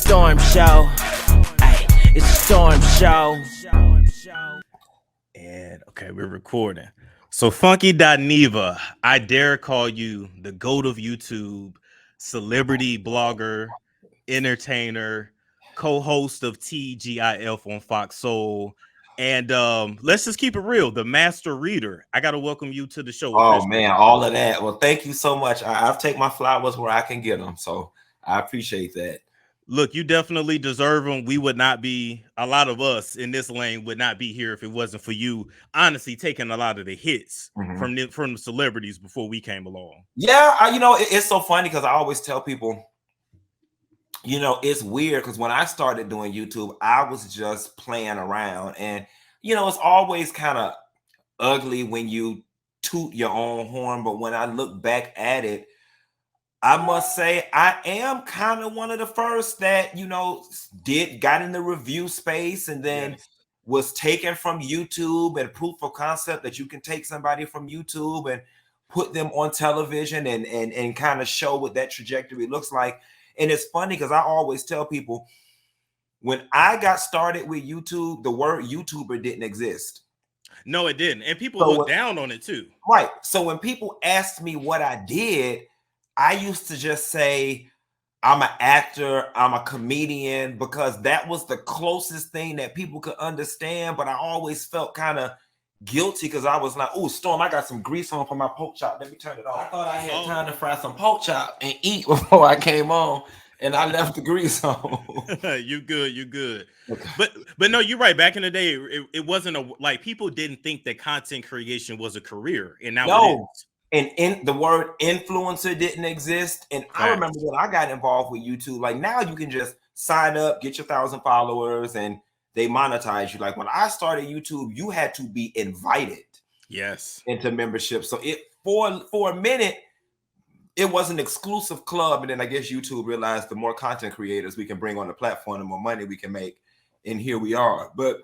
storm show. Ay, it's a storm show. And okay, we're recording. So Funky.Neva, I dare call you the GOAT of YouTube, celebrity blogger, entertainer, co-host of TGIF on Fox Soul. And let's just keep it real, the master reader. I gotta welcome you to the show. Oh officially. man, all of that. Well, thank you so much. I've taken my flowers where I can get them, so I appreciate that. Look, you definitely deserve them. We would not be, a lot of us in this lane would not be here if it wasn't for you, honestly, taking a lot of the hits from the celebrities before we came along. Yeah, it's so funny because I always tell people, it's weird because when I started doing YouTube, I was just playing around, and it's always kind of ugly when you toot your own horn, but when I look back at it, I must say I am kind of one of the first that got in the review space and then was taken from YouTube and proof of concept that you can take somebody from YouTube and put them on television and kind of show what that trajectory looks like. And it's funny because I always tell people when I got started with YouTube, the word YouTuber didn't exist. No, it didn't. And people look down on it too. Right. So when people asked me what I did, I used to just say, I'm an actor, I'm a comedian, because that was the closest thing that people could understand. But I always felt kind of guilty because I was like, oh, Storm, I got some grease on for my pork chop. Let me turn it on. I thought I had time to fry some pork chop and eat before I came on. And I left the grease on. You good. Okay. But no, you're right. Back in the day, it wasn't like people didn't think that content creation was a career. And now it is. And the word influencer didn't exist. And I remember when I got involved with YouTube, like now you can just sign up, get your 1,000 followers, and they monetize you. Like when I started YouTube, you had to be invited into membership. So for a minute, it was an exclusive club. And then I guess YouTube realized the more content creators we can bring on the platform, the more money we can make. And here we are. But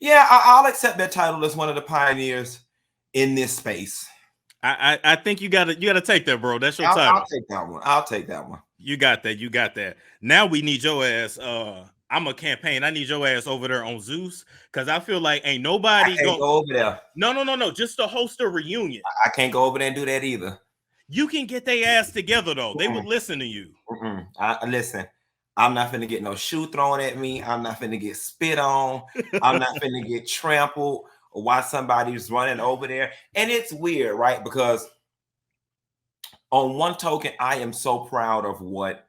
yeah, I'll accept that title as one of the pioneers in this space. I think you gotta take that, bro. That's your title. I'll take that one. You got that. Now we need your ass. I'm a campaign. I need your ass over there on Zeus because I feel like ain't nobody go over there. No. Just to host a reunion. I can't go over there and do that either. You can get their ass together though. They would listen to you. Listen, I'm not finna get no shoe thrown at me. I'm not finna get spit on. I'm not finna get trampled or why somebody's running over there. And it's weird, right? Because on one token, I am so proud of what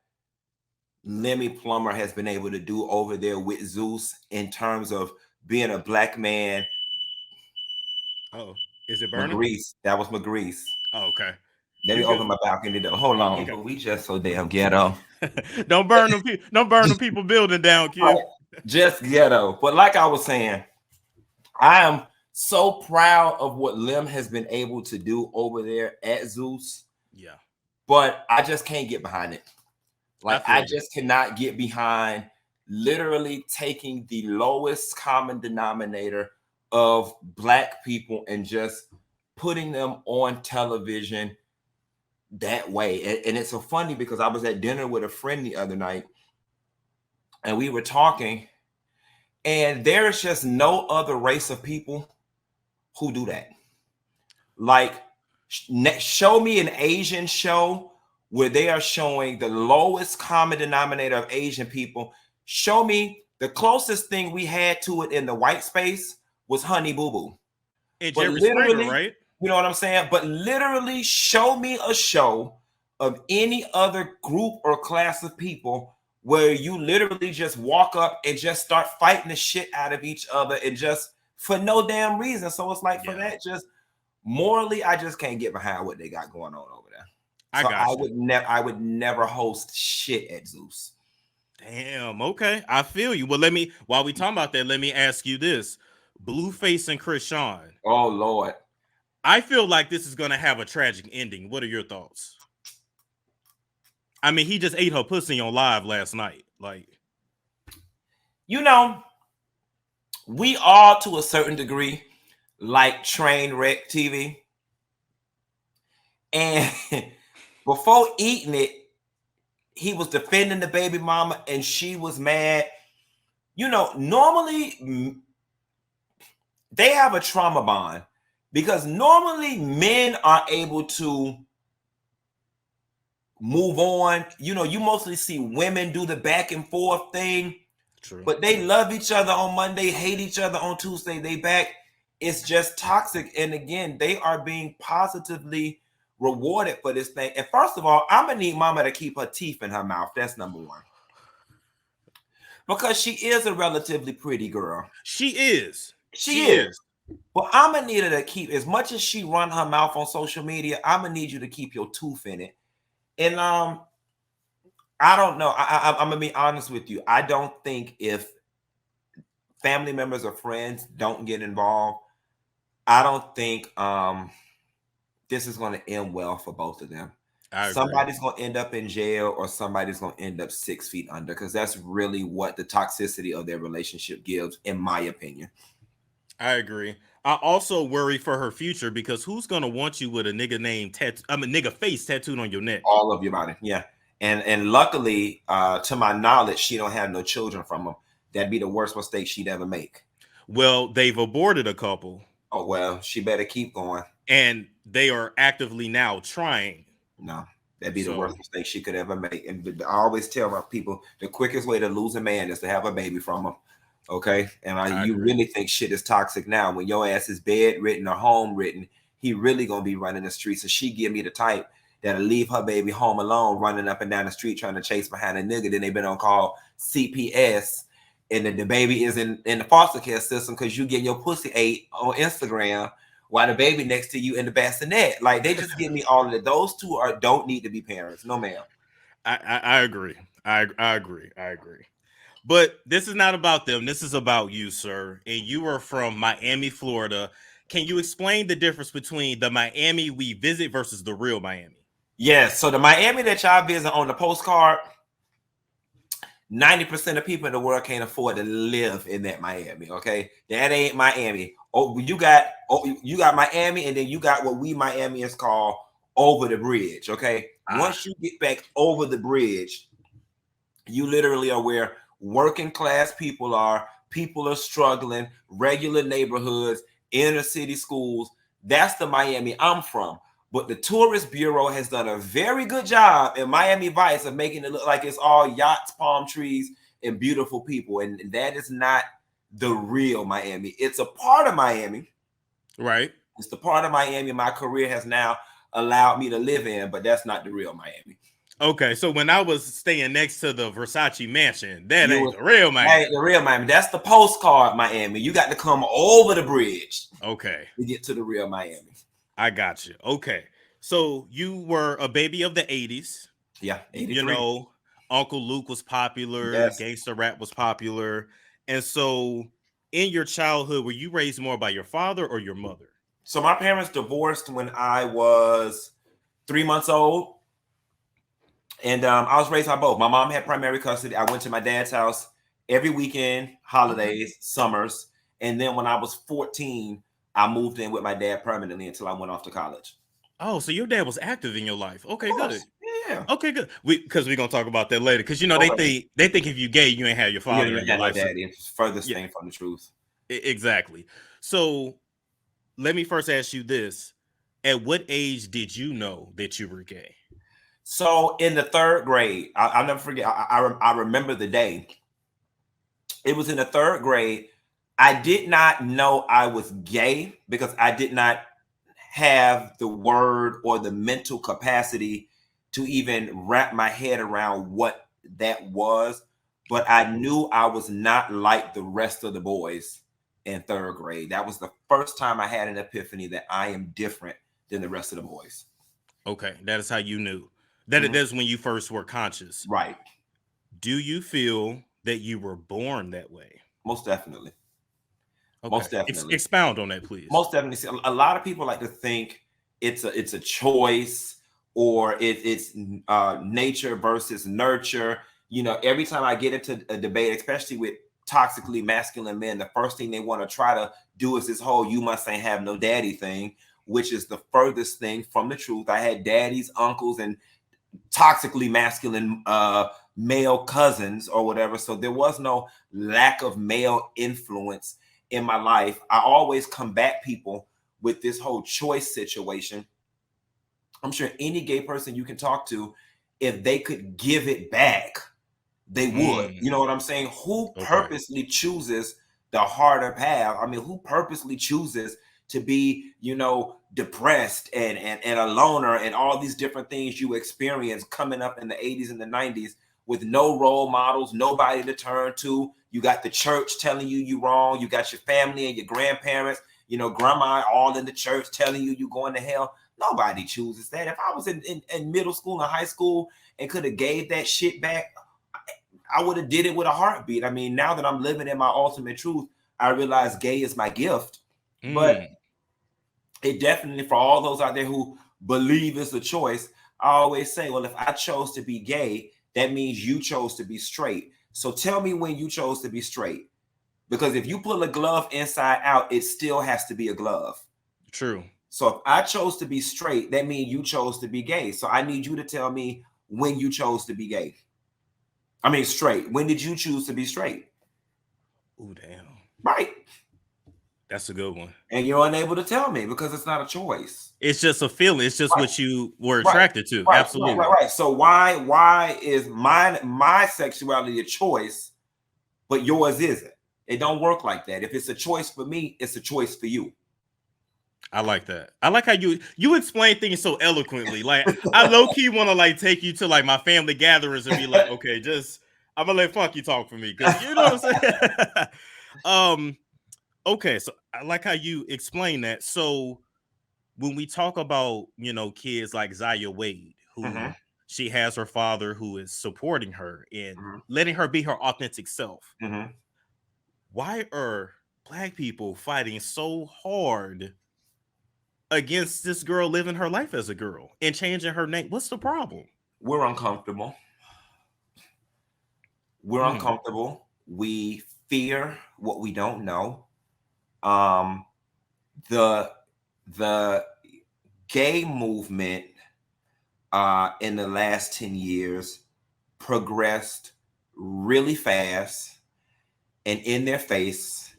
Lemmy Plummer has been able to do over there with Zeus in terms of being a black man. Oh, is it burning? McGrease. That was McGrease. Oh, okay. Let me open my balcony door. Hold on. Okay. We just so damn ghetto. Don't burn them people building down, kid. Just ghetto. But like I was saying, I am so proud of what Lem has been able to do over there at Zeus. Yeah. But I just can't get behind it. Like I just cannot get behind literally taking the lowest common denominator of black people and just putting them on television that way. And it's so funny because I was at dinner with a friend the other night and we were talking, and there's just no other race of people who do that. Like, show me an Asian show where they are showing the lowest common denominator of Asian people. Show me the closest thing we had to it in the white space was Honey Boo Boo. And Jerry Springer, right? You know what I'm saying? But literally show me a show of any other group or class of people where you literally just walk up and just start fighting the shit out of each other and just for no damn reason. So it's like for that, just morally, I just can't get behind what they got going on over there. I would never host shit at Zeus. Damn, okay. I feel you. Well, while we talking about that, let me ask you this. Blueface and Christian. Oh, Lord. I feel like this is going to have a tragic ending. What are your thoughts? I mean, he just ate her pussy on live last night. Like, we all, to a certain degree, like train wreck TV. And before eating it, he was defending the baby mama and she was mad. You know, normally they have a trauma bond because normally men are able to move on. You know, you mostly see women do the back and forth thing. True. But they love each other on Monday, hate each other on Tuesday. They back. It's just toxic. And again, they are being positively rewarded for this thing. And first of all, I'm gonna need mama to keep her teeth in her mouth. That's number one. Because she is a relatively pretty girl. She is. She is. But I'm gonna need her to keep, as much as she run her mouth on social media, I'm gonna need you to keep your tooth in it. And I don't know. I'm gonna be honest with you. I don't think if family members or friends don't get involved, I don't think this is going to end well for both of them. Somebody's going to end up in jail or somebody's going to end up 6 feet under, because that's really what the toxicity of their relationship gives, in my opinion. I agree. I also worry for her future, because who's going to want you with a nigga name nigga face tattooed on your neck? All of your body. Yeah. And luckily, to my knowledge, she don't have no children from him. That'd be the worst mistake she'd ever make. Well, they've aborted a couple. Oh, well, she better keep going. And they are actively now trying. No, that'd be the worst mistake she could ever make. And I always tell my people, the quickest way to lose a man is to have a baby from him. Okay? And you really think shit is toxic now. When your ass is bedridden or home ridden, he really going to be running the streets. And she give me the type that'll leave her baby home alone, running up and down the street trying to chase behind a nigga. Then they've been on call CPS, and the baby is in the foster care system because you get your pussy ate on Instagram while the baby next to you in the bassinet. Like, they just give me all of it. Those two don't need to be parents. No, ma'am. I agree. I agree. But this is not about them. This is about you, sir. And you are from Miami, Florida. Can you explain the difference between the Miami we visit versus the real Miami? Yes. So the Miami that y'all visit on the postcard, 90% of people in the world can't afford to live in that Miami. Okay, that ain't Miami. You got Miami, and then you got what we Miamians call over the bridge. Okay, once you get back over the bridge, you literally are where working class people are. People are struggling. Regular neighborhoods, inner city schools. That's the Miami I'm from. But the Tourist Bureau has done a very good job in Miami Vice of making it look like it's all yachts, palm trees, and beautiful people. And that is not the real Miami. It's a part of Miami. Right. It's the part of Miami my career has now allowed me to live in, but that's not the real Miami. Okay, so when I was staying next to the Versace mansion, that ain't the real Miami. That ain't the real Miami. That's the postcard Miami. You got to come over the bridge. Okay. To get to the real Miami. I got you. Okay. So you were a baby of the 80s. Yeah. 83. You know, Uncle Luke was popular. Yes. Gangsta rap was popular. And so in your childhood, were you raised more by your father or your mother? So my parents divorced when I was 3 months old. And I was raised by both. My mom had primary custody. I went to my dad's house every weekend, holidays, summers. And then when I was 14, I moved in with my dad permanently until I went off to college. Oh, so your dad was active in your life. Okay, good. Yeah. Okay, good. Because we're gonna talk about that later. Because you know they think if you gay, you ain't have your father in your life. Daddy. It's furthest thing from the truth. Exactly. So let me first ask you this: at what age did you know that you were gay? So in the 3rd grade, I'll never forget. I remember the day. It was in the 3rd grade. I did not know I was gay because I did not have the word or the mental capacity to even wrap my head around what that was. But I knew I was not like the rest of the boys in 3rd grade. That was the first time I had an epiphany that I am different than the rest of the boys. Okay, that is how you knew. That is when you first were conscious. Right. Do you feel that you were born that way? Most definitely. Okay. Most definitely. Expound on that, please. Most definitely. See, a lot of people like to think it's a choice or it's nature versus nurture. You know, every time I get into a debate, especially with toxically masculine men, the first thing they want to try to do is this whole "you must ain't have no daddy" thing, which is the furthest thing from the truth. I had daddies, uncles, and toxically masculine male cousins or whatever. So there was no lack of male influence in my life. I always combat people with this whole choice situation. I'm sure any gay person you can talk to, if they could give it back, they would. You know what I'm saying? Who purposely chooses the harder path? I mean, who purposely chooses to be, you know, depressed and a loner and all these different things you experience coming up in the 80s and the 90s with no role models, nobody to turn to? You got the church telling you you're wrong. You got your family and your grandparents, you know, grandma all in the church telling you you're going to hell. Nobody chooses that. If I was in middle school and high school and could have gave that shit back, I would have did it with a heartbeat. I mean, now that I'm living in my ultimate truth, I realize gay is my gift. But it definitely, for all those out there who believe it's a choice, I always say, well, if I chose to be gay, that means you chose to be straight. So tell me when you chose to be straight. Because if you pull a glove inside out, it still has to be a glove. True. So if I chose to be straight, that means you chose to be gay. So I need you to tell me when you chose to be gay. I mean, straight. When did you choose to be straight? Oh, damn. Right. That's a good one. And you're unable to tell me because it's not a choice. It's just a feeling. It's just what you were attracted to. Absolutely. Right. So why is my sexuality a choice, but yours isn't? It don't work like that. If it's a choice for me, it's a choice for you. I like that. I like how you explain things so eloquently. Like, I low-key want to like take you to like my family gatherings and be like, okay, just I'm gonna let Funky talk for me, because you know what I'm saying. Okay, so I like how you explain that. So when we talk about, you know, kids like Zaya Wade, who she has her father who is supporting her and letting her be her authentic self. Why are Black people fighting so hard against this girl living her life as a girl and changing her name? What's the problem? We're uncomfortable. We're uncomfortable. We fear what we don't know. The gay movement in the last 10 years progressed really fast and in their face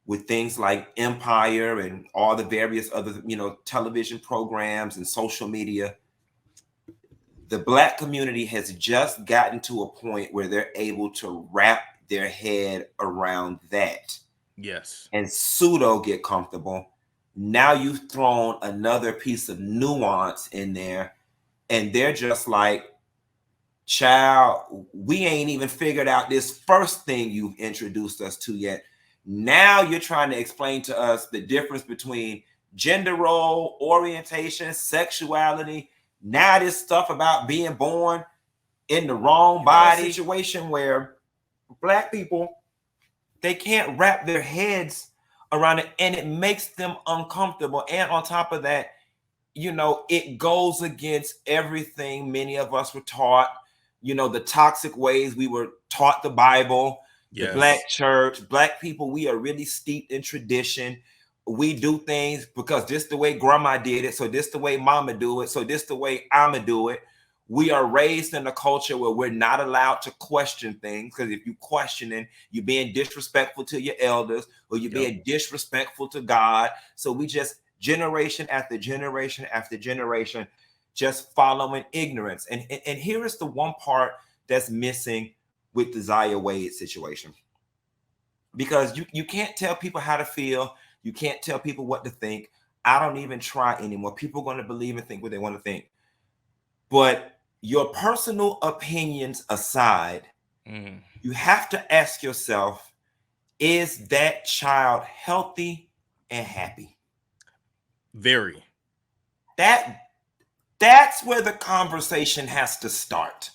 with things like Empire and all the various other, you know, television programs and social media. The Black community has just gotten to a point where they're able to wrap their head around that. Yes. And pseudo get comfortable. Now you've thrown another piece of nuance in there, and they're just like, child, we ain't even figured out this first thing you've introduced us to yet. Now you're trying to explain to us the difference between gender role, orientation, sexuality. Now this stuff about being born in the wrong body situation where Black people, they can't wrap their heads around it, and it makes them uncomfortable. And on top of that, you know, it goes against everything many of us were taught, you know, the toxic ways we were taught the Bible, the Black church. Black people, we are really steeped in tradition. We do things because this the way grandma did it, so this the way mama do it, so this the way I'ma do it. We are raised in a culture where we're not allowed to question things, because if you questioning, you're being disrespectful to your elders, or you're being disrespectful to God. So we just generation after generation after generation just following ignorance. And here is the one part that's missing with the Zaya Wade situation. Because you can't tell people how to feel. You can't tell people what to think. I don't even try anymore. People are going to believe and think what they want to think. But your personal opinions aside, you have to ask yourself, is that child healthy and happy? Very. That's where the conversation has to start.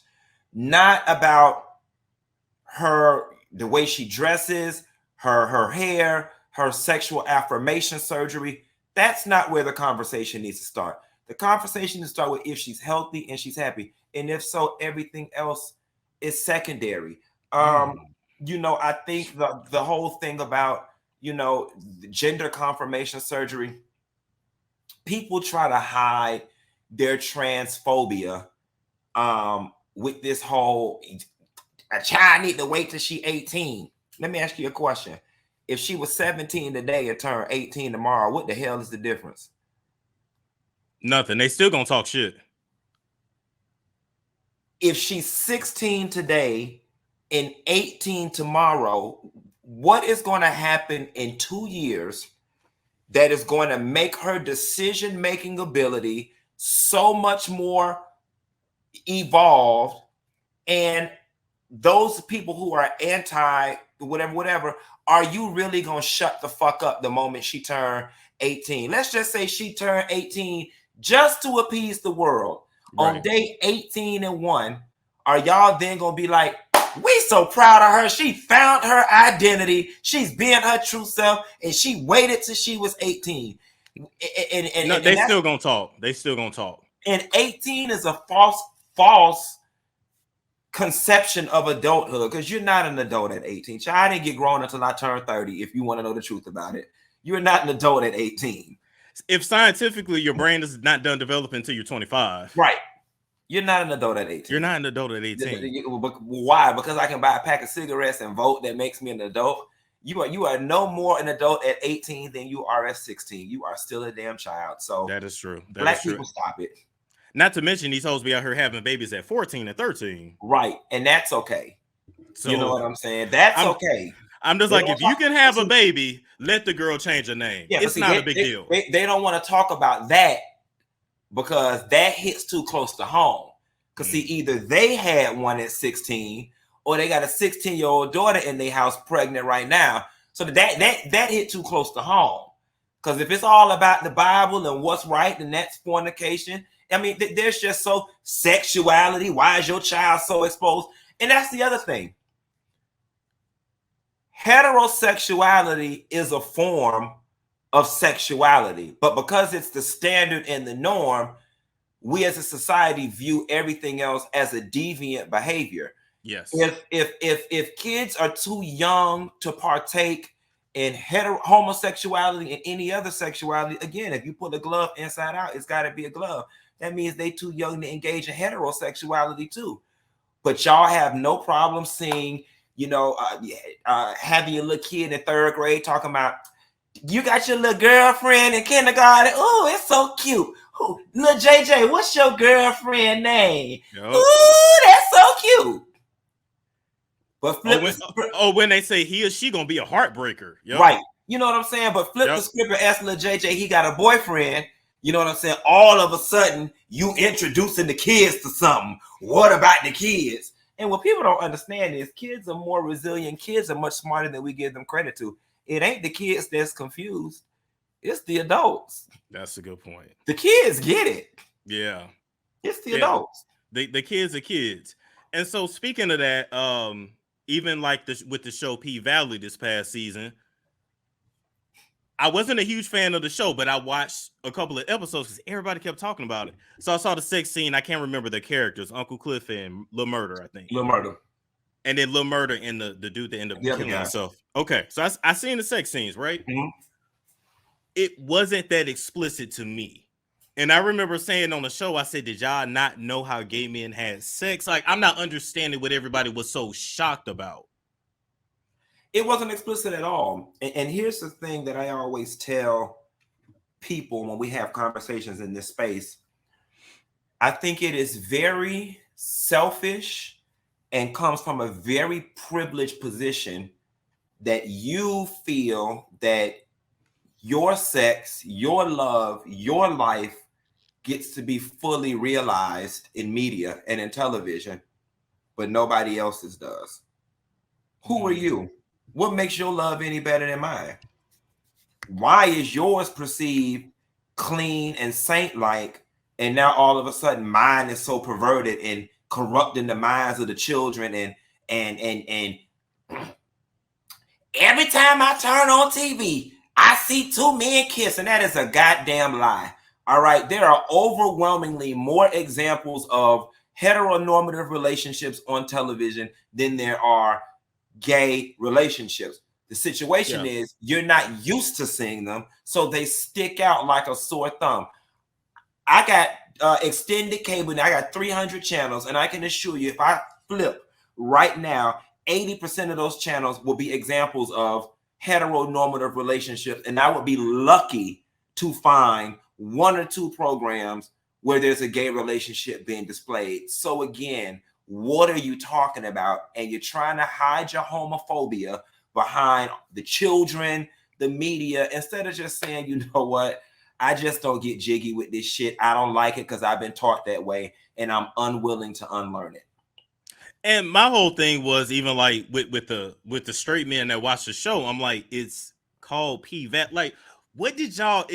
Not about her, the way she dresses, her hair, her sexual affirmation surgery. That's not where the conversation needs to start. The conversation needs to start with if she's healthy and she's happy. And if so, everything else is secondary. You know, I think the whole thing about, you know, gender confirmation surgery, people try to hide their transphobia with this whole a child need to wait till she 18. Let me ask you a question. If she was 17 today and turned 18 tomorrow, what the hell is the difference? Nothing. They still gonna talk shit. If she's 16 today and 18 tomorrow, what is going to happen in 2 years that is going to make her decision-making ability so much more evolved? And those people who are anti whatever, are you really going to shut the fuck up the moment she turned 18? Let's just say she turned 18 just to appease the world. Right. On day 18 and 1, are y'all then going to be like, we so proud of her. She found her identity. She's being her true self, and she waited till she was 18. No, they still gonna talk. They still gonna talk. And 18 is a false conception of adulthood, because you're not an adult at 18. I didn't get grown until I turned 30. If you want to know the truth about it, you're not an adult at 18. If scientifically your brain is not done developing until you're 25, right? You're not an adult at 18. You're not an adult at 18. Why? Because I can buy a pack of cigarettes and vote. That makes me an adult. You are no more an adult at 18 than you are at 16. You are still a damn child. So that is true. Black people, stop it. Not to mention these hoes be out here having babies at 14 and 13. Right. And that's okay. So, you know what I'm saying? That's okay. I'm just like, if you can have a baby, let the girl change her name. Yeah, it's not a big deal. They don't want to talk about that because that hits too close to home. Because see, either they had one at 16 or they got a 16-year-old daughter in their house pregnant right now. So that hit too close to home. Because if it's all about the Bible and what's right, then that's fornication. I mean, there's just so sexuality. Why is your child so exposed? And that's the other thing. Heterosexuality is a form of sexuality, but because it's the standard and the norm, we as a society view everything else as a deviant behavior. Yes. If kids are too young to partake in homosexuality and any other sexuality, again, if you put a glove inside out, it's got to be a glove. That means they too young to engage in heterosexuality too. But y'all have no problem seeing, having your little kid in 3rd grade talking about, you got your little girlfriend in kindergarten. Oh, it's so cute. Ooh, little JJ, what's your girlfriend name? Yep. Ooh, that's so cute. But when they say he or she gonna be a heartbreaker, yep. Right? You know what I'm saying? But flip the script and ask little JJ, he got a boyfriend. You know what I'm saying? All of a sudden, you introducing the kids to something. What about the kids? And what people don't understand is kids are more resilient. Kids are much smarter than we give them credit to. It ain't the kids that's confused. It's the adults. That's a good point. The kids get it. Yeah. It's the adults. The kids are kids. And so speaking of that, even like with the show P-Valley this past season, I wasn't a huge fan of the show, but I watched a couple of episodes because everybody kept talking about it. So I saw the sex scene. I can't remember the characters, Uncle Cliff and Lil Murder, I think. Lil Murder. And then Lil Murder and the dude that ended up killing himself. Okay, so I seen the sex scenes, right? Mm-hmm. It wasn't that explicit to me. And I remember saying on the show, I said, did y'all not know how gay men had sex? Like, I'm not understanding what everybody was so shocked about. It wasn't explicit at all. And here's the thing that I always tell people when we have conversations in this space. I think it is very selfish and comes from a very privileged position that you feel that your sex, your love, your life gets to be fully realized in media and in television, but nobody else's does. Who are you? What makes your love any better than mine? Why is yours perceived clean and saint-like, and now all of a sudden mine is so perverted and corrupting the minds of the children? And every time I turn on TV, I see 2 men kissing. That is a goddamn lie. All right. There are overwhelmingly more examples of heteronormative relationships on television than there are gay relationships. The situation is you're not used to seeing them, so they stick out like a sore thumb. I got extended cable. Now I got 300 channels, and I can assure you, if I flip right now, 80% of those channels will be examples of heteronormative relationships, and I would be lucky to find 1 or 2 programs where there's a gay relationship being displayed. So again, what are you talking about? And you're trying to hide your homophobia behind the children, the media, instead of just saying, you know what, I just don't get jiggy with this shit. I don't like it because I've been taught that way, and I'm unwilling to unlearn it. And my whole thing was, even like with the straight men that watch the show, I'm like, it's called PVAT. Like, what did y'all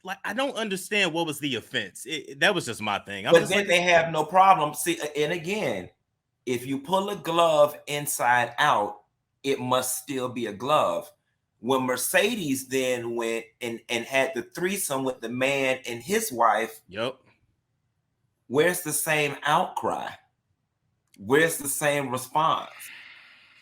like? I don't understand what was the offense. That was just my thing. But then they have no problem. See, and again, if you pull a glove inside out, it must still be a glove. When Mercedes then went and had the threesome with the man and his wife, yep, where's the same outcry? Where's the same response?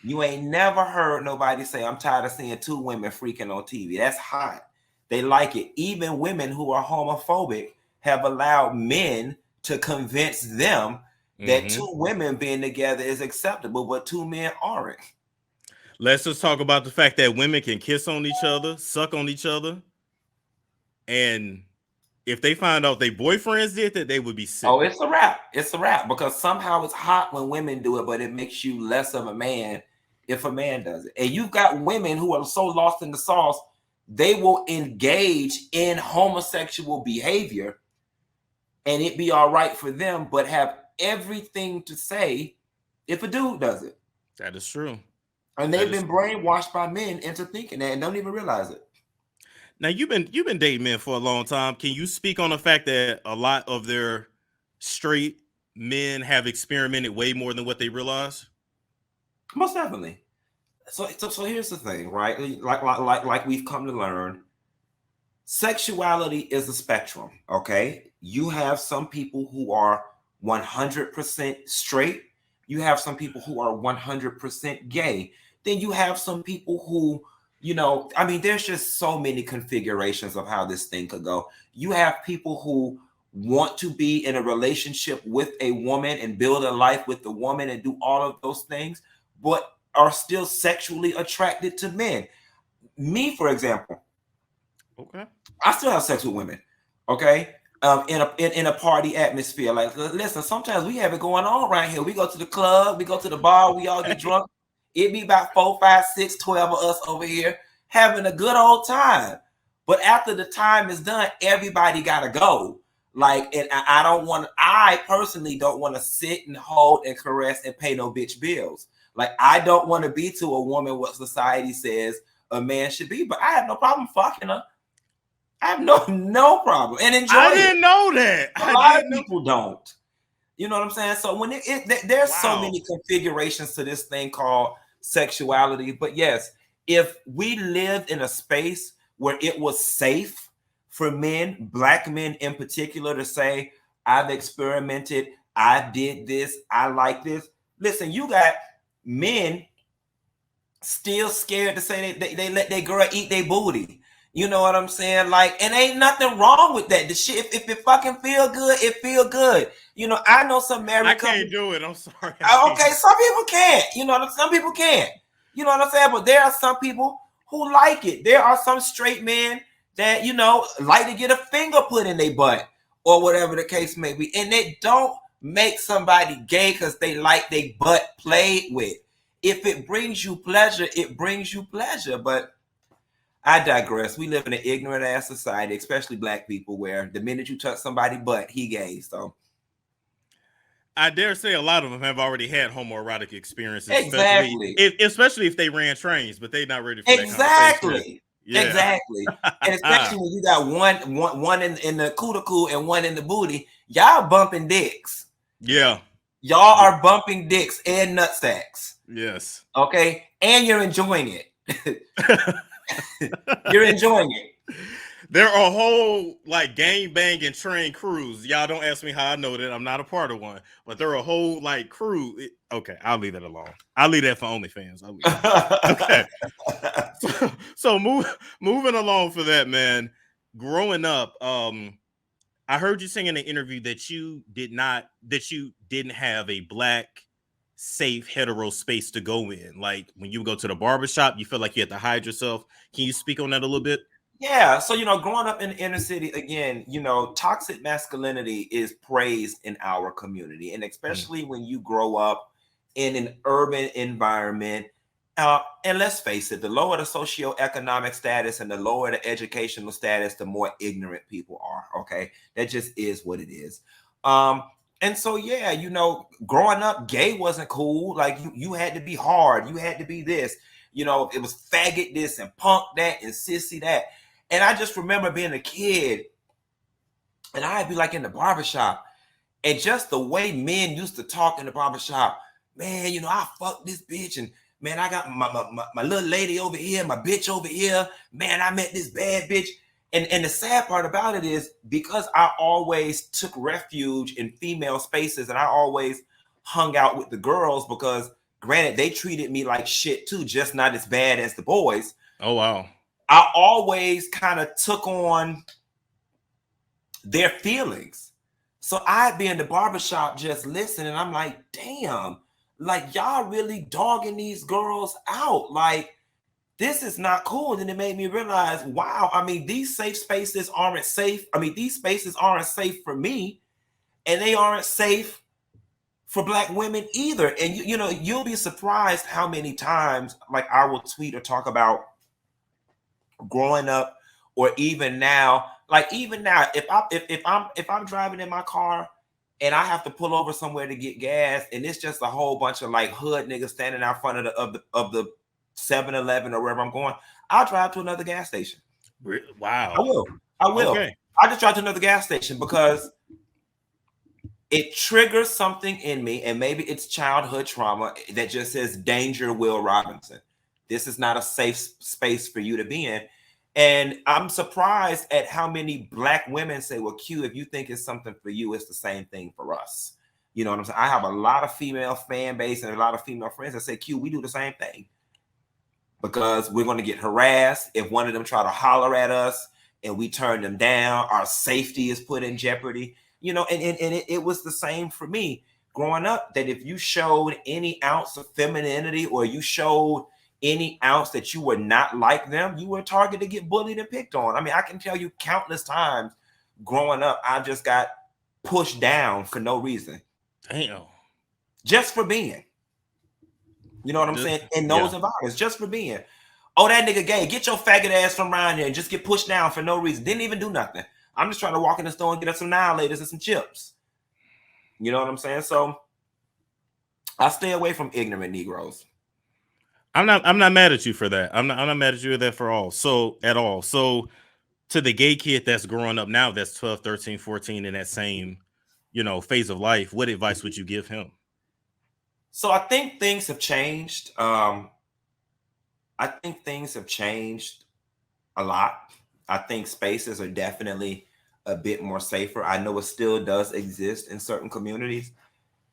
You ain't never heard nobody say, I'm tired of seeing 2 women freaking on TV. That's hot. They like it. Even women who are homophobic have allowed men to convince them that 2 women being together is acceptable, but 2 men aren't. Let's just talk about the fact that women can kiss on each other, suck on each other, and if they find out their boyfriends did that, they would be sick. Oh, it's a wrap. It's a wrap, because somehow it's hot when women do it, but it makes you less of a man if a man does it. And you've got women who are so lost in the sauce, they will engage in homosexual behavior and it be all right for them, but have everything to say if a dude does it. That is true. And they've been brainwashed by men into thinking that and don't even realize it. Now, you've been dating men for a long time. Can you speak on the fact that a lot of their straight men have experimented way more than what they realize? Most definitely. So here's the thing, right? Like we've come to learn, sexuality is a spectrum, okay? You have some people who are 100% straight. You have some people who are 100% gay. Then you have some people who, you know, I mean, there's just so many configurations of how this thing could go. You have people who want to be in a relationship with a woman and build a life with the woman and do all of those things, but are still sexually attracted to men. Me, for example, okay, I still have sex with women, okay? In a party atmosphere. Like, listen, sometimes we have it going on right here. We go to the club, we go to the bar, we all get drunk. It be about 4, 5, 6, 12 of us over here having a good old time. But after the time is done, everybody gotta go. Like, and I personally don't want to sit and hold and caress and pay no bitch bills. Like, I don't want to be to a woman what society says a man should be, but I have no problem fucking her. I have no problem and enjoy it. I didn't know that. A lot of people don't. You know what I'm saying? So when there's so many configurations to this thing called sexuality. But yes, if we lived in a space where it was safe for men, black men in particular, to say, I've experimented, I did this, I like this. Listen, you got men still scared to say they let their girl eat their booty. You know what I'm saying? Like, and ain't nothing wrong with that. The shit, if it fucking feel good, it feel good. You know, I know some married I can't do it. I'm sorry. Okay, some people can't. You know, some people can't. You know what I'm saying? But there are some people who like it. There are some straight men that, you know, like to get a finger put in their butt or whatever the case may be. And they don't make somebody gay because they like their butt played with. If it brings you pleasure, it brings you pleasure. But I digress. We live in an ignorant ass society, especially black people, where the minute you touch somebody's butt, he gay. So I dare say a lot of them have already had homoerotic experiences. Exactly. Especially if they ran trains, but they're not ready for that Exactly. Yeah. Exactly. And especially when you got one in the cuticle and one in the booty, y'all bumping dicks. Yeah. Y'all are bumping dicks and nutsacks. Yes. Okay. And you're enjoying it. You're enjoying it. There are whole like gang banging train crews. Y'all don't ask me how I know that. I'm not a part of one, but there are a whole like crew. Okay, I'll leave that alone. I'll leave that for OnlyFans. Okay. So moving along for that, man. Growing up, I heard you saying in an interview that you didn't have a black safe hetero space to go in. Like when you go to the barbershop, you feel like you had to hide yourself. Can you speak on that a little bit? Yeah. So, growing up in the inner city, again, toxic masculinity is praised in our community. And especially when you grow up in an urban environment. And let's face it, the lower the socioeconomic status and the lower the educational status, the more ignorant people are. Okay. That just is what it is. And so, yeah, growing up, gay wasn't cool. Like you had to be hard. You had to be this. It was faggot this and punk that and sissy that. And I just remember being a kid and I'd be like in the barbershop and just the way men used to talk in the barbershop, man, I fucked this bitch and man, I got my little lady over here, my bitch over here. Man, I met this bad bitch. And the sad part about it is because I always took refuge in female spaces and I always hung out with the girls because granted, they treated me like shit too, just not as bad as the boys. Oh, wow. I always kind of took on their feelings. So I'd be in the barbershop just listening. I'm like, damn, like y'all really dogging these girls out. Like, this is not cool. And then it made me realize, wow, I mean, these safe spaces aren't safe. I mean, these spaces aren't safe for me. And they aren't safe for Black women either. And you'll be surprised how many times like I will tweet or talk about growing up, or even now, if I'm driving in my car and I have to pull over somewhere to get gas, and it's just a whole bunch of like hood niggas standing out front of the 7-Eleven or wherever I'm going, I'll drive to another gas station. Wow. I will. Okay. I just drive to another gas station because it triggers something in me, and maybe it's childhood trauma that just says danger, Will Robinson. This is not a safe space for you to be in. And I'm surprised at how many Black women say, well, Q, if you think it's something for you, it's the same thing for us. You know what I'm saying? I have a lot of female fan base and a lot of female friends that say, Q, we do the same thing. Because we're going to get harassed. If one of them try to holler at us and we turn them down, our safety is put in jeopardy. And it was the same for me growing up, that if you showed any ounce of femininity or you showed any ounce that you were not like them, you were a target to get bullied and picked on. I mean, I can tell you countless times growing up, I just got pushed down for no reason. Damn. Just for being. You know what I'm saying? In those environments, just for being. Oh, that nigga gay. Get your faggot ass from around here and just get pushed down for no reason. Didn't even do nothing. I'm just trying to walk in the store and get us some Annihilators and some chips. You know what I'm saying? So I stay away from ignorant Negroes. I'm not mad at you for that. I'm not mad at you at all. So to the gay kid that's growing up now, that's 12, 13, 14 in that same, phase of life, what advice would you give him? So I think things have changed. I think things have changed a lot. I think spaces are definitely a bit more safer. I know it still does exist in certain communities.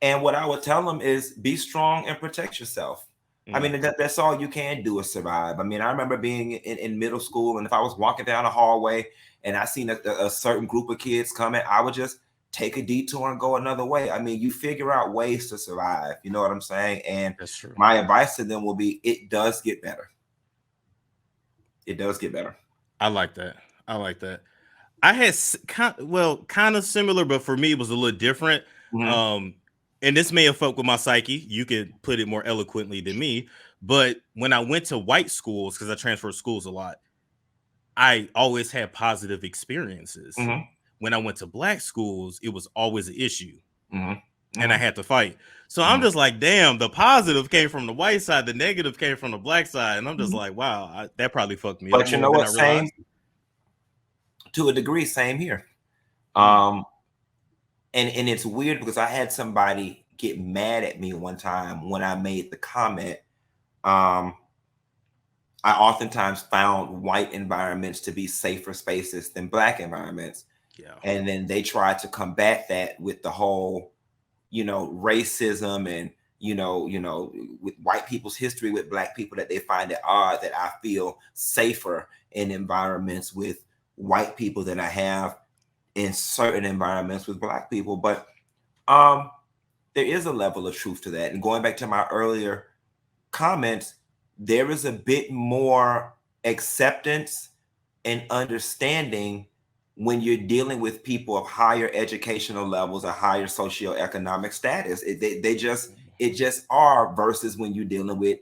And what I would tell them is be strong and protect yourself. I mean, that's all you can do is survive. I mean, I remember being in middle school, and if I was walking down a hallway and I seen a certain group of kids coming, I would just take a detour and go another way. I mean, you figure out ways to survive. You know what I'm saying? And that's true. My advice to them will be, it does get better. It does get better. I like that. I had kind of similar, but for me, it was a little different. Mm-hmm. And this may have fucked with my psyche. You could put it more eloquently than me. But when I went to white schools, because I transferred schools a lot, I always had positive experiences. Mm-hmm. When I went to Black schools, it was always an issue. Mm-hmm. And I had to fight. So I'm just like, damn, the positive came from the white side, the negative came from the Black side. And I'm just like, wow, that probably fucked me up. But you know what? Same to a degree, same here. And it's weird because I had somebody get mad at me one time when I made the comment. I oftentimes found white environments to be safer spaces than Black environments. Yeah. And then they tried to combat that with the whole, racism and, with white people's history with Black people, that they find it odd that I feel safer in environments with white people than I have in certain environments with Black people. But there is a level of truth to that. And going back to my earlier comments, there is a bit more acceptance and understanding when you're dealing with people of higher educational levels or higher socioeconomic status. It just are, versus when you're dealing with,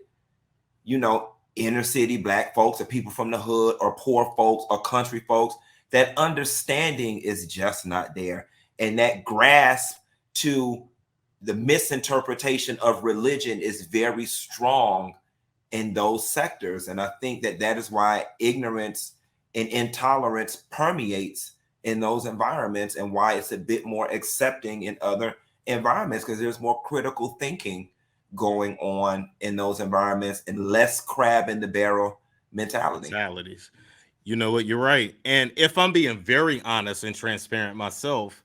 inner city Black folks or people from the hood or poor folks or country folks. That understanding is just not there. And that grasp to the misinterpretation of religion is very strong in those sectors. And I think that is why ignorance and intolerance permeates in those environments, and why it's a bit more accepting in other environments, because there's more critical thinking going on in those environments and less crab in the barrel mentalities. You know what? You're right. And if I'm being very honest and transparent myself,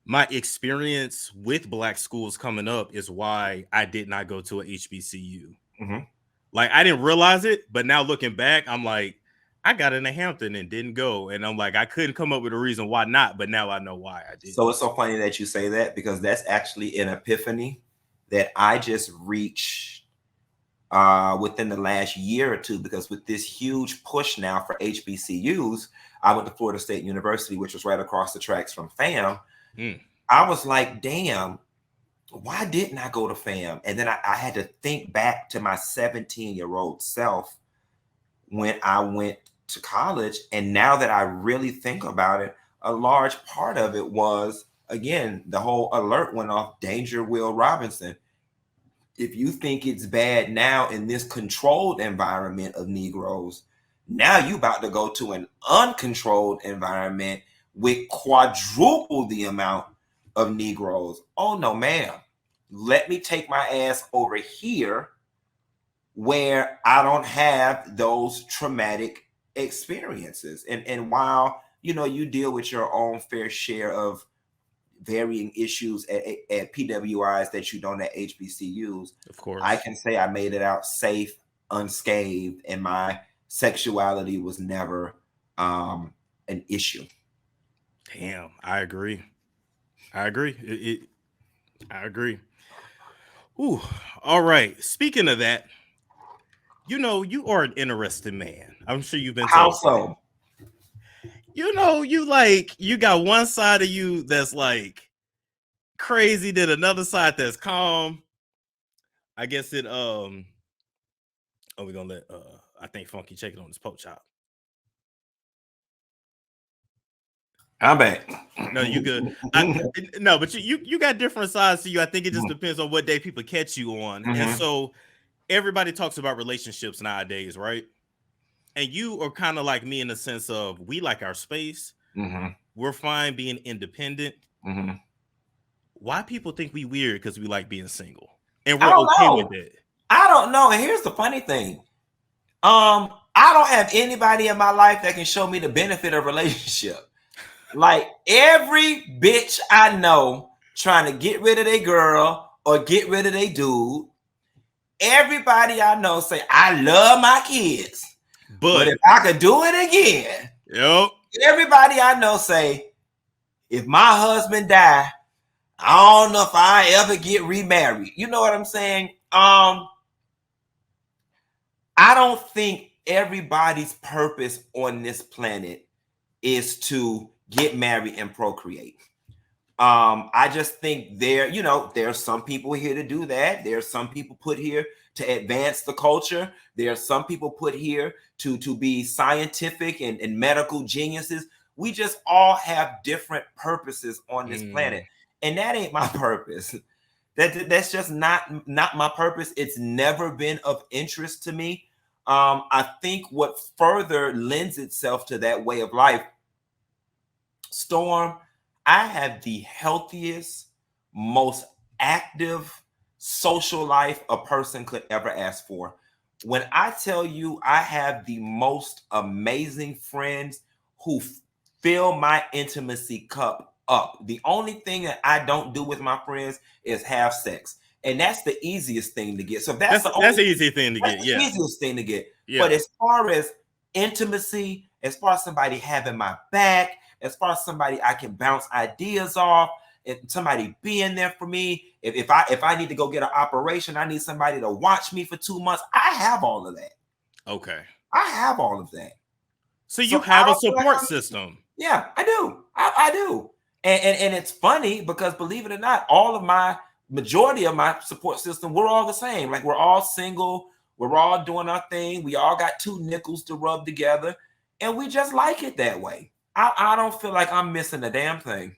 my experience with Black schools coming up is why I did not go to a HBCU. Mm-hmm. Like, I didn't realize it, but now looking back, I'm like, I got into Hampton and didn't go. And I'm like, I couldn't come up with a reason why not, but now I know why I did. So it's so funny that you say that, because that's actually an epiphany that I just reached within the last year or two, because with this huge push now for HBCUs, I went to Florida State University, which was right across the tracks from FAM. I was like, damn, why didn't I go to FAM? And then I had to think back to my 17-year-old self when I went to college. And now that I really think about it, a large part of it was, again, the whole alert went off, danger Will Robinson. If you think it's bad now in this controlled environment of Negroes, now you about to go to an uncontrolled environment with quadruple the amount of Negroes. Oh no, ma'am. Let me take my ass over here where I don't have those traumatic experiences. And while, you deal with your own fair share of varying issues at PWIs that you don't at HBCUs, of course, I can say I made it out safe, unscathed, and my sexuality was never an issue. Damn, I agree. I agree. Ooh, all right. Speaking of that, you are an interesting man. I'm sure you've been How told. so? You got one side of you that's like crazy, then another side that's calm. I guess it we're gonna let I think Funky check it on his poke chop. I'm back. No, you good. No, but you got different sides to you. I think it just depends on what day people catch you on. And so everybody talks about relationships nowadays, right? And you are kind of like me in the sense of, we like our space. We're fine being independent. Why people think we weird because we like being single and we're okay with it? I don't know. And here's the funny thing. I don't have anybody in my life that can show me the benefit of relationship. Like, every bitch I know trying to get rid of their girl or get rid of their dude, everybody I know say, I love my kids, but if I could do it again, everybody I know say, if my husband die, I don't know if I ever get remarried. You know what I'm saying? I don't think everybody's purpose on this planet is to get married and procreate. I just think there's some people here to do that. There's some people put here to advance the culture. There are some people put here to be scientific and medical geniuses. We just all have different purposes on this planet. And that ain't my purpose. That's just not my purpose. It's never been of interest to me. I think what further lends itself to that way of life, Storm, I have the healthiest, most active social life a person could ever ask for. When I tell you I have the most amazing friends who fill my intimacy cup up. The only thing that I don't do with my friends is have sex. And that's the easiest thing to get. So that's the easy thing to get. Yeah. Easiest thing to get. Yeah. But as far as intimacy, as far as somebody having my back, as far as somebody I can bounce ideas off, if somebody being there for me, if I need to go get an operation, I need somebody to watch me for 2 months. I have all of that. Okay. I have all of that. So you have a support system. Yeah, I do. I do. And it's funny because, believe it or not, majority of my support system, we're all the same. Like, we're all single. We're all doing our thing. We all got 2 nickels to rub together. And we just like it that way. I don't feel like I'm missing a damn thing.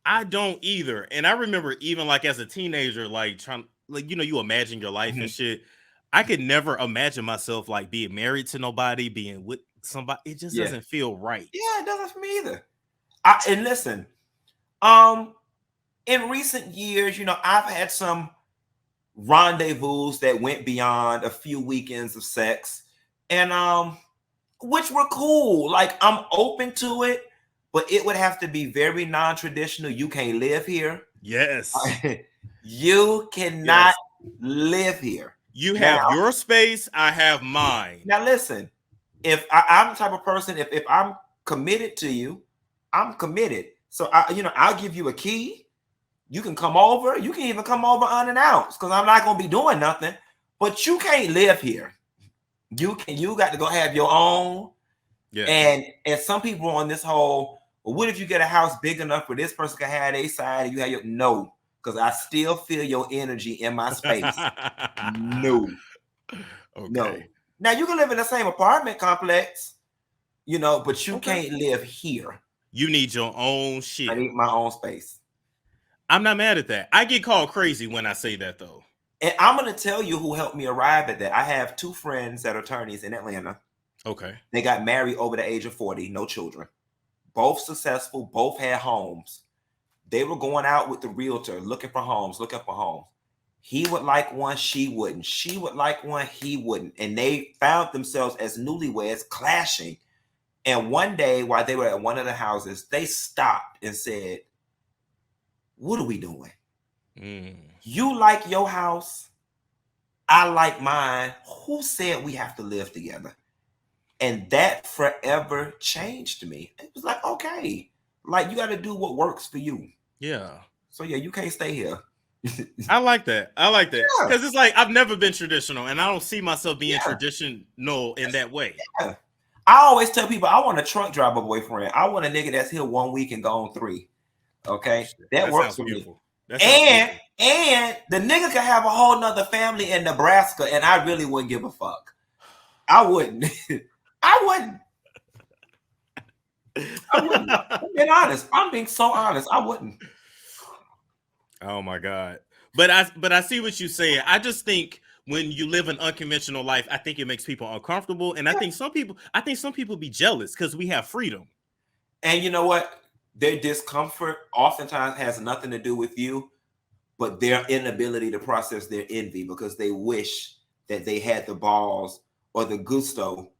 I don't either. And I remember even like as a teenager, like trying, like, you imagine your life and shit. I could never imagine myself like being married to nobody, being with somebody. It just doesn't feel right. Yeah, it doesn't for me either. And listen, in recent years, I've had some rendezvous that went beyond a few weekends of sex, and which were cool. Like, I'm open to it, but it would have to be very non-traditional. You can't live here. Yes. You cannot live here. You have your space, I have mine. Now listen, if I'm the type of person, if I'm committed to you, I'm committed. So I'll give you a key. You can come over. You can even come over unannounced, because I'm not gonna be doing nothing. But you can't live here. You got to go have your own. Yeah. And some people on this whole, well, what if you get a house big enough where this person can have their side and you have your no? Because I still feel your energy in my space. No. Okay. No. Now you can live in the same apartment complex, but you can't live here. You need your own shit. I need my own space. I'm not mad at that. I get called crazy when I say that, though. And I'm going to tell you who helped me arrive at that. I have 2 friends that are attorneys in Atlanta. Okay. They got married over the age of 40, no children. Both successful, both had homes. They were going out with the realtor, looking for homes. He would like one, she wouldn't. She would like one, he wouldn't. And they found themselves as newlyweds clashing. And one day, while they were at one of the houses, they stopped and said, what are we doing? You like your house, I like mine. Who said we have to live together? And that forever changed me. It was like, okay, like, you got to do what works for you. Yeah. So yeah, you can't stay here. I like that. Because it's like, I've never been traditional, and I don't see myself being traditional in that way. Yeah. I always tell people, I want a truck driver boyfriend. I want a nigga that's here 1 week and gone 3. Okay, that works for me. And the nigga could have a whole nother family in Nebraska, and I really wouldn't give a fuck. I wouldn't. I'm being honest. I'm being so honest. I wouldn't. Oh my God. But I see what you're saying. I just think when you live an unconventional life, I think it makes people uncomfortable. And I think some people be jealous because we have freedom. And you know what? Their discomfort oftentimes has nothing to do with you, but their inability to process their envy, because they wish that they had the balls or the gusto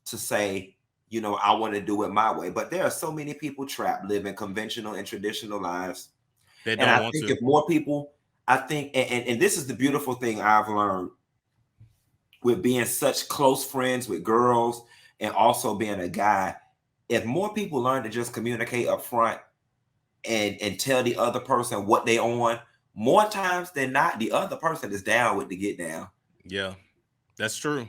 to say, I want to do it my way. But there are so many people trapped living conventional and traditional lives. And I think if more people, and this is the beautiful thing I've learned with being such close friends with girls and also being a guy, if more people learn to just communicate up front and tell the other person what they on, more times than not, the other person is down with the get down. Yeah, that's true.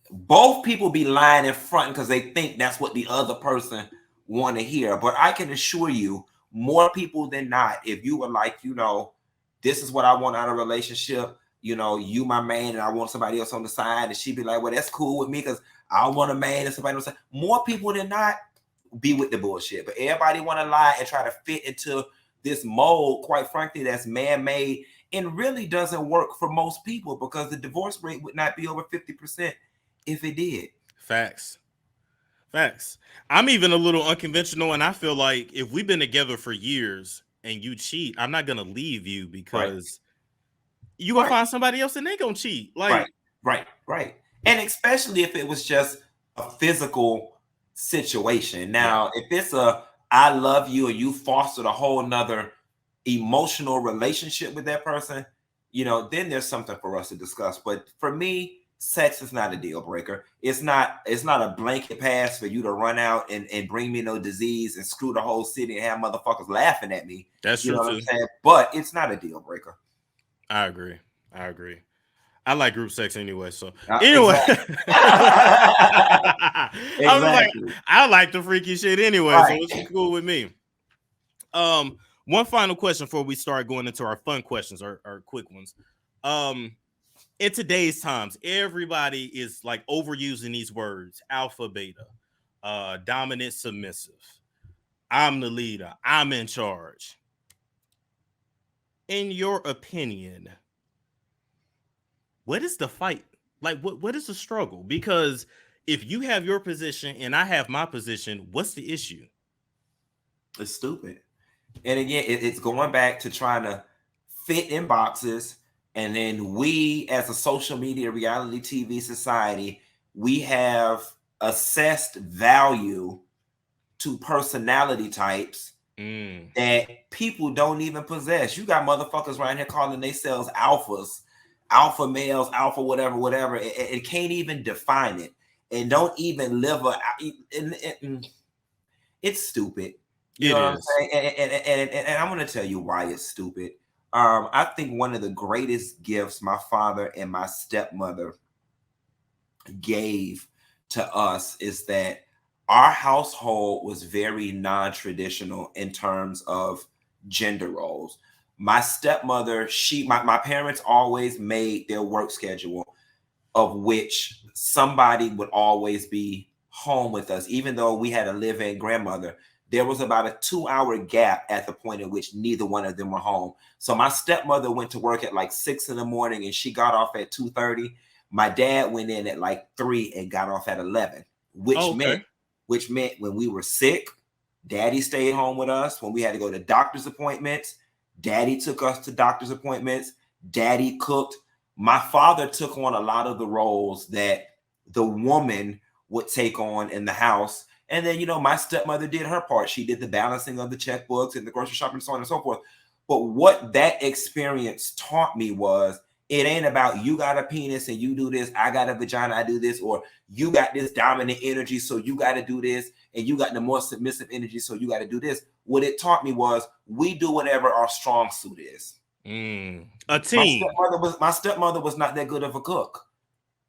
Both people be lying in front because they think that's what the other person want to hear. But I can assure you, more people than not, if you were like, this is what I want out of a relationship, you my man and I want somebody else on the side, and she'd be like, well, that's cool with me because I want a man and somebody on the side. More people than not be with the bullshit. But everybody want to lie and try to fit into this mold, quite frankly, that's man-made and really doesn't work for most people, because the divorce rate would not be over 50% if it did. Facts. I'm even a little unconventional, and I feel like if we've been together for years and you cheat, I'm not gonna leave you because you gonna find somebody else and they gonna cheat. Like, right. And especially if it was just a physical situation. Now, if it's a I love you and you fostered a whole nother emotional relationship with that person, then there's something for us to discuss. But for me, sex is not a deal breaker. It's not a blanket pass for you to run out and bring me no disease and screw the whole city and have motherfuckers laughing at me. That's you true know what too. I'm saying? But it's not a deal breaker. I agree. I like group sex anyway. So anyway, exactly. I was like, I like the freaky shit anyway, right. So it's cool with me. One final question before we start going into our fun questions, our quick ones. In today's times, everybody is like overusing these words: alpha, beta, dominant, submissive. I'm the leader. I'm in charge. In your opinion, what is the fight? Like, what is the struggle? Because if you have your position and I have my position, what's the issue? It's stupid. And again, it's going back to trying to fit in boxes. And then we, as a social media reality TV society, we have assessed value to personality types that people don't even possess. You got motherfuckers right here calling themselves alphas, alpha males, alpha whatever, and can't even define it and don't even live it's stupid. You know what I'm saying? And I'm going to tell you why it's stupid. I think one of the greatest gifts my father and my stepmother gave to us is that our household was very non-traditional in terms of gender roles. My stepmother, my parents always made their work schedule of which somebody would always be home with us, even though we had a live-in grandmother. There was about a 2-hour gap at the point in which neither one of them were home. So my stepmother went to work at like 6 in the morning and she got off at 2:30. My dad went in at like 3 and got off at 11, which meant when we were sick, daddy stayed home with us. When we had to go to doctor's appointments, daddy took us to doctor's appointments. Daddy cooked. My father took on a lot of the roles that the woman would take on in the house. And then, my stepmother did her part. She did the balancing of the checkbooks and the grocery shopping and so on and so forth. But what that experience taught me was it ain't about you got a penis and you do this, I got a vagina, I do this, or you got this dominant energy, so you got to do this, and you got the more submissive energy, so you got to do this. What it taught me was we do whatever our strong suit is. A team. My stepmother was not that good of a cook.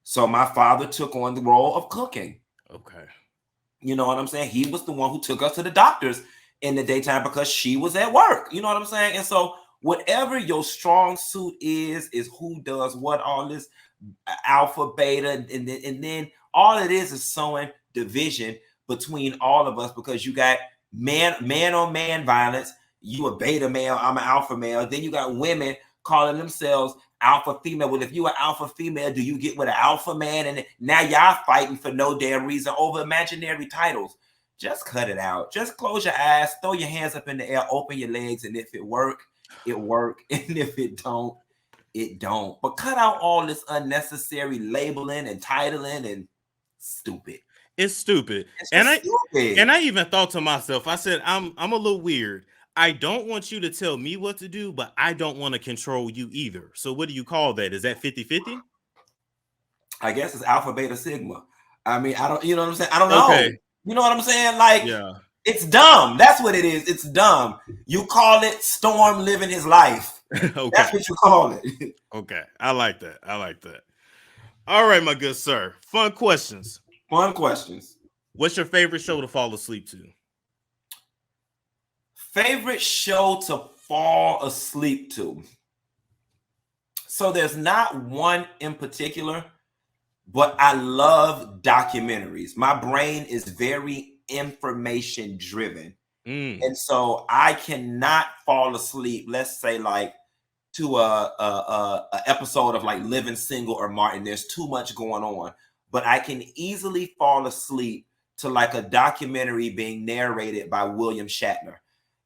So my father took on the role of cooking. Okay. You know what I'm saying? He was the one who took us to the doctors in the daytime because she was at work. You know what I'm saying? And so whatever your strong suit is who does what, all this alpha, beta, and then all it is sowing division between all of us because you got man on man violence. You a beta male, I'm an alpha male. Then you got women calling themselves alpha female. Well, if you are alpha female, do you get with an alpha man? And now y'all fighting for no damn reason over imaginary titles. Just cut it out. Just close your eyes, throw your hands up in the air, open your legs, and if it work, it work. And if it don't, it don't. But cut out all this unnecessary labeling and titling and stupid. It's stupid. And I even thought to myself, I said, I'm a little weird. I don't want you to tell me what to do, but I don't want to control you either. So what do you call that? Is that 50-50? I guess it's alpha, beta, sigma. I mean, I don't, you know what I'm saying? I don't know. Okay. You know what I'm saying? Like, It's dumb. That's what it is. It's dumb. You call it Storm living his life. Okay. That's what you call it. Okay. I like that. All right, my good sir. Fun questions. What's your favorite show to fall asleep to? Favorite show to fall asleep to. So there's not one in particular, but I love documentaries. My brain is very information driven. And so I cannot fall asleep, let's say like to a episode of like Living Single or Martin. There's too much going on, but I can easily fall asleep to like a documentary being narrated by William Shatner.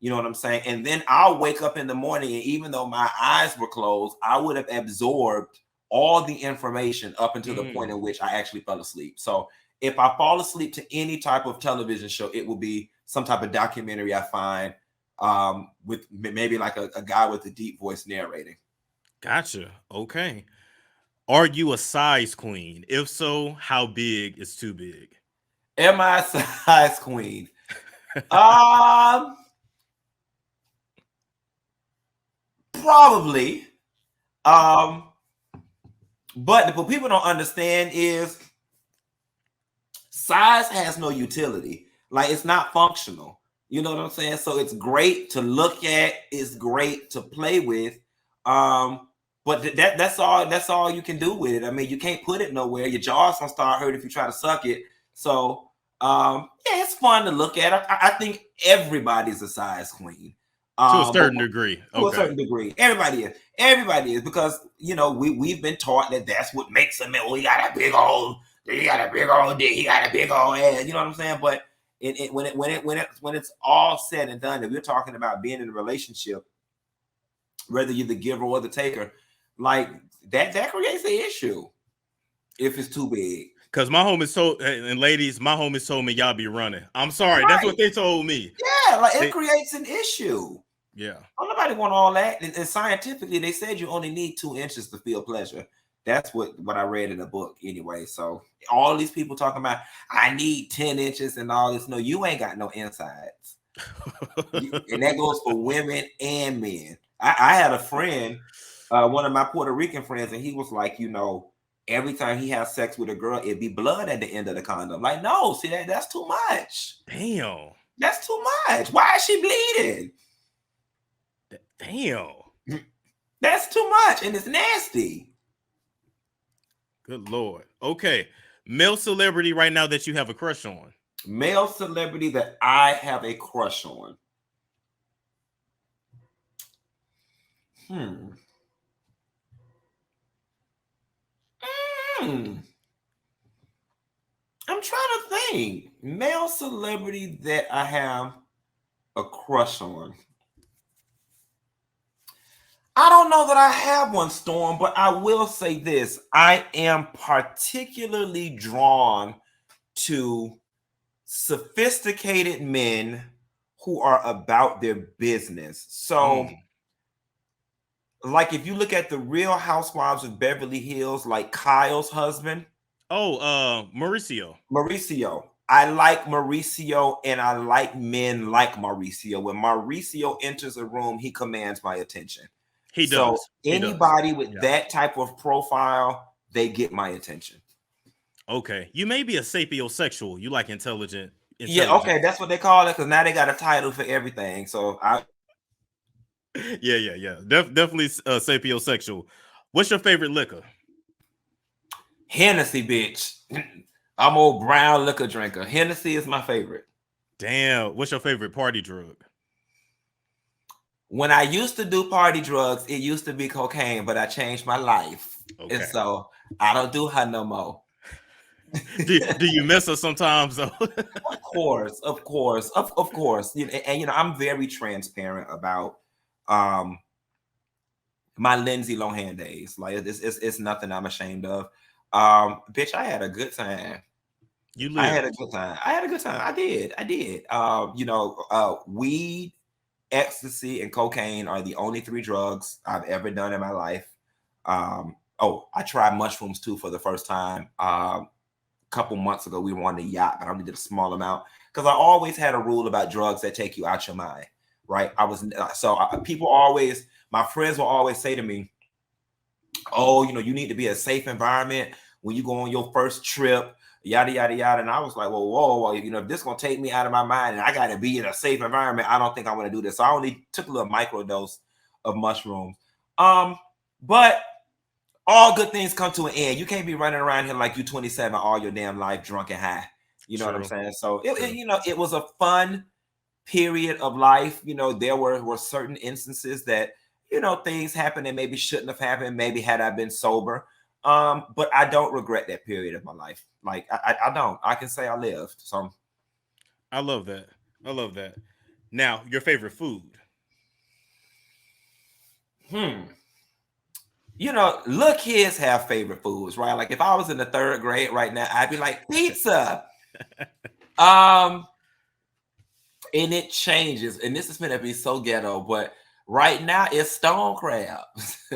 You know what I'm saying? And then I'll wake up in the morning, and even though my eyes were closed, I would have absorbed all the information up until the point in which I actually fell asleep. So if I fall asleep to any type of television show, it will be some type of documentary I find with maybe like a guy with a deep voice narrating. Gotcha. Okay. Are you a size queen? If so, how big is too big? Am I a size queen? Probably. But what people don't understand is size has no utility. Like, it's not functional. You know what I'm saying? So it's great to look at. It's great to play with. But that's all you can do with it. I mean, you can't put it nowhere. Your jaw's gonna start hurting if you try to suck it. So yeah, it's fun to look at. I think everybody's a size queen. To a certain degree. To a certain degree. Everybody is, because we've been taught that that's what makes a man. Oh, he got a big old dick, he got a big old ass. You know what I'm saying? But when it's all said and done, if you're talking about being in a relationship, whether you're the giver or the taker, like that creates an issue if it's too big. Because my homies told, and ladies, my homies told me y'all be running. I'm sorry, that's what they told me. Yeah, like it creates an issue. Yeah. Nobody want all that. And scientifically, they said you only need 2 inches to feel pleasure. That's what I read in the book anyway. So all these people talking about, I need 10 inches and all this. No, you ain't got no insides. And that goes for women and men. I had a friend, one of my Puerto Rican friends, and he was like, every time he has sex with a girl, it'd be blood at the end of the condom. Like, no, see, that's too much. Damn. That's too much. Why is she bleeding? Damn. That's too much, and it's nasty. Good Lord. Okay. Male celebrity right now that you have a crush on. Male celebrity that I have a crush on. I'm trying to think. Male celebrity that I have a crush on. I don't know that I have one, Storm, but I will say this. I am particularly drawn to sophisticated men who are about their business. So, like if you look at the Real Housewives of Beverly Hills, like Kyle's husband. Oh, Mauricio. Mauricio. I like Mauricio, and I like men like Mauricio. When Mauricio enters a room, he commands my attention. He does. So anybody with that type of profile, they get my attention. Okay. You may be a sapiosexual. You like intelligent. Yeah, okay. That's what they call it, because now they got a title for everything. So Yeah. Definitely sapiosexual. What's your favorite liquor? Hennessy, bitch. I'm old brown liquor drinker. Hennessy is my favorite. Damn. What's your favorite party drug? When I used to do party drugs, it used to be cocaine, but I changed my life. Okay. And so I don't do her no more. do you miss her sometimes though? Of course. And I'm very transparent about my Lindsay Lohan days. Like it's nothing I'm ashamed of. Bitch, I had a good time. I had a good time. I did. Weed, ecstasy, and cocaine are the only 3 drugs I've ever done in my life. I tried mushrooms too for the first time. A couple months ago, we were on the yacht, but I only did a small amount because I always had a rule about drugs that take you out your mind, right? My friends will always say to me, oh, you need to be a safe environment when you go on your first trip, yada, yada, yada. And I was like, whoa, if this is going to take me out of my mind and I got to be in a safe environment, I don't think I want to do this. So I only took a little micro dose of mushrooms. But all good things come to an end. You can't be running around here like you 27 all your damn life drunk and high. You know what I'm saying? So, it was a fun period of life. There were certain instances that, things happened that maybe shouldn't have happened, maybe had I been sober. But I don't regret that period of my life. Like I don't. I can say I lived. So I love that. Now, your favorite food? Little kids have favorite foods, right? Like if I was in the 3rd grade right now, I'd be like pizza. And it changes. And this is going to be so ghetto, but right now it's stone crabs.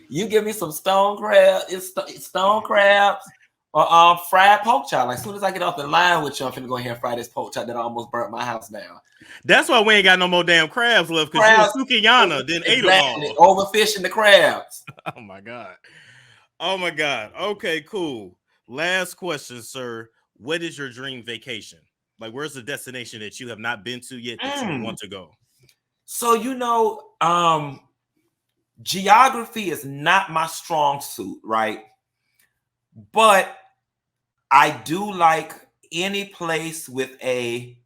You give me some stone crab, stone crabs, or fried pork chop. Like as soon as I get off the line with you, I'm finna go ahead and fry this pork chop that almost burnt my house down. That's why we ain't got no more damn crabs left, because you Sukiyana then ate them all. Overfishing the crabs. Oh my God. Oh my God. Okay, cool. Last question, sir. What is your dream vacation? Like, where's the destination that you have not been to yet that you want to go? So, geography is not my strong suit, right? But I do like any place with a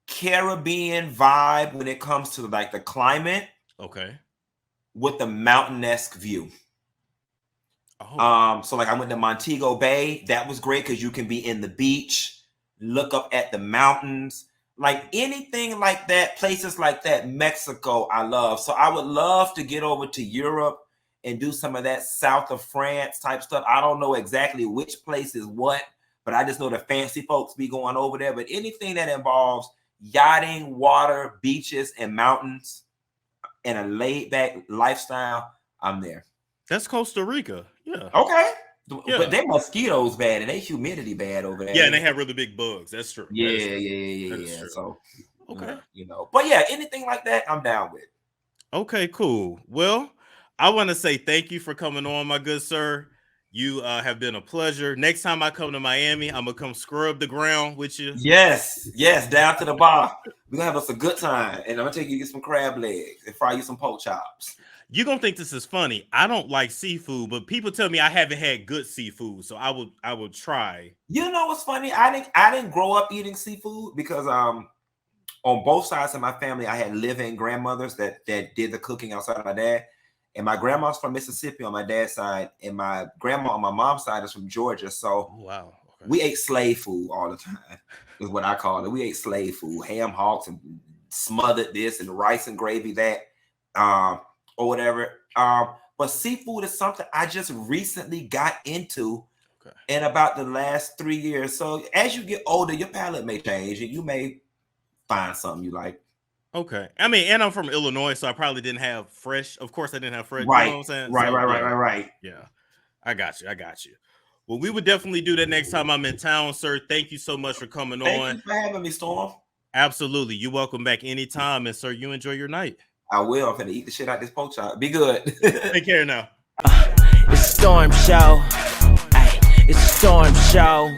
Caribbean vibe when it comes to like the climate. Okay. With the mountain-esque view. Oh. So like I went to Montego Bay. That was great because you can be in the beach, look up at the mountains. Like anything like that, places like that, Mexico, I love. So I would love to get over to Europe and do some of that south of France type stuff. I don't know exactly which place is what, but I just know the fancy folks be going over there. But anything that involves yachting, water, beaches, and mountains, and a laid-back lifestyle, I'm there. That's Costa Rica. Yeah. Okay. Yeah. But they mosquitoes bad and they humidity bad over there. Yeah, and they have really big bugs. That's true. Yeah. So, okay. But yeah, anything like that, I'm down with. Okay, cool. Well, I want to say thank you for coming on, my good sir. You have been a pleasure. Next time I come to Miami, I'm gonna come scrub the ground with you. Yes, down to the bar. We're gonna have us a good time, and I'm gonna take you to get some crab legs and fry you some pork chops. You're gonna think this is funny. I don't like seafood, but people tell me I haven't had good seafood, so I will try. You know what's funny? I didn't grow up eating seafood because on both sides of my family, I had live-in grandmothers that did the cooking outside of my dad. And my grandma's from Mississippi on my dad's side, and my grandma on my mom's side is from Georgia. So wow, okay. We ate slave food all the time, is what I call it. We ate slave food, ham hocks and smothered this and rice and gravy that, or whatever. But seafood is something I just recently got into in about the last 3 years. So as you get older, your palate may change and you may find something you like. Okay. I mean, and I'm from Illinois, so I probably didn't have fresh. Of course, I didn't have fresh. Right. You know what I'm saying? Right. Yeah. I got you. Well, we would definitely do that next time I'm in town, sir. Thank you so much for coming on. Thank you for having me, Storm. Absolutely. You're welcome back anytime. And, sir, you enjoy your night. I will. I'm going to eat the shit out of this pork chop. Be good. Take care now. It's a storm show. Ay, it's a storm show.